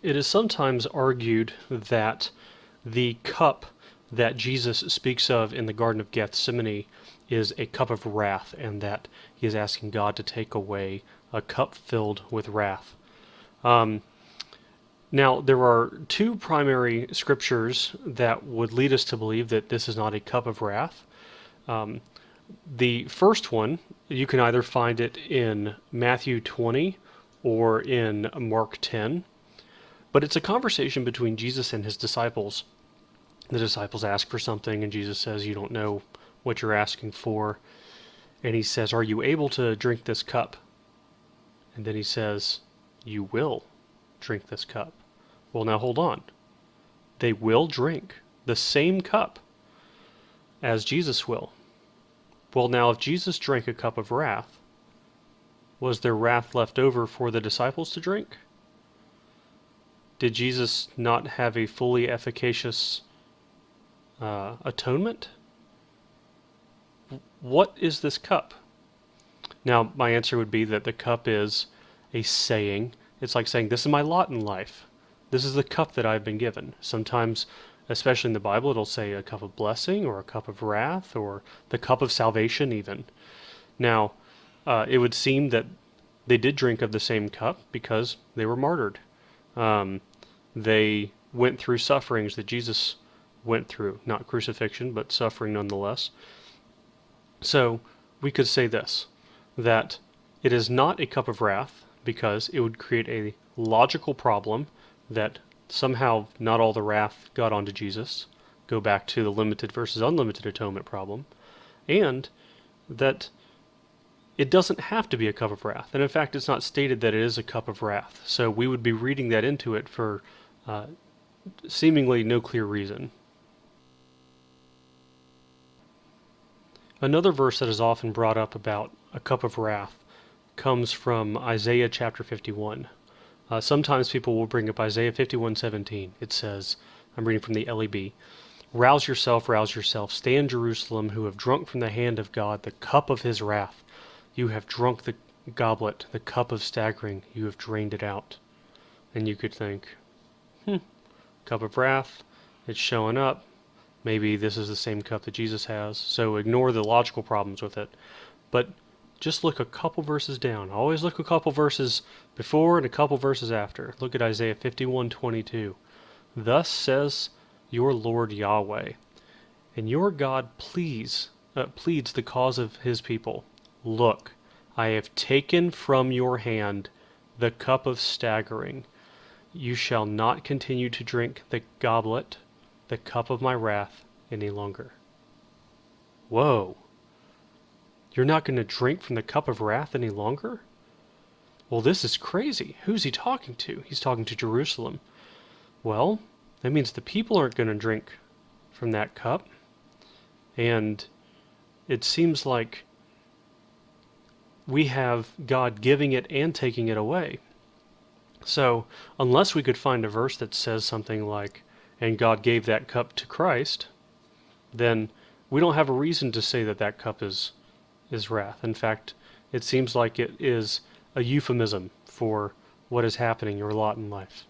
It is sometimes argued that the cup that Jesus speaks of in the Garden of Gethsemane is a cup of wrath, and that he is asking God to take away a cup filled with wrath. Now, there are two primary scriptures that would lead us to believe that this is not a cup of wrath. The first one, you can either find it in Matthew 20 or in Mark 10, but it's a conversation between Jesus and his disciples. The disciples ask for something, and Jesus says, "You don't know what you're asking for." And he says, "Are you able to drink this cup?" And then he says, "You will drink this cup." Well, now hold on. They will drink the same cup as Jesus will. Well, now if Jesus drank a cup of wrath, was there wrath left over for the disciples to drink? Did Jesus not have a fully efficacious atonement? What is this cup? Now, my answer would be that the cup is a saying. It's like saying, this is my lot in life. This is the cup that I've been given. Sometimes, especially in the Bible, it'll say a cup of blessing or a cup of wrath or the cup of salvation even. Now, it would seem that they did drink of the same cup because they were martyred. They went through sufferings that Jesus went through, not crucifixion, but suffering nonetheless. So we could say this, that it is not a cup of wrath because it would create a logical problem that somehow not all the wrath got onto Jesus, go back to the limited versus unlimited atonement problem, and that it doesn't have to be a cup of wrath. And in fact, it's not stated that it is a cup of wrath. So we would be reading that into it for seemingly no clear reason. Another verse that is often brought up about a cup of wrath comes from Isaiah chapter 51. Sometimes people will bring up Isaiah 51:17. It says, I'm reading from the LEB, rouse yourself, stand Jerusalem, who have drunk from the hand of God the cup of his wrath. You have drunk the goblet, the cup of staggering, you have drained it out." And you could think, cup of wrath, it's showing up. Maybe this is the same cup that Jesus has, so ignore the logical problems with it. But just look a couple verses down. Always look a couple verses before and a couple verses after. Look at Isaiah 51:22. Thus says your Lord Yahweh, and your God pleads the cause of his people. Look, I have taken from your hand the cup of staggering. You shall not continue to drink the goblet, the cup of my wrath, any longer. Whoa. You're not going to drink from the cup of wrath any longer? Well, this is crazy. Who's he talking to? He's talking to Jerusalem. Well, that means the people aren't going to drink from that cup. And it seems like we have God giving it and taking it away. So, unless we could find a verse that says something like, and God gave that cup to Christ, then we don't have a reason to say that that cup is wrath. In fact, it seems like it is a euphemism for what is happening, your lot in life.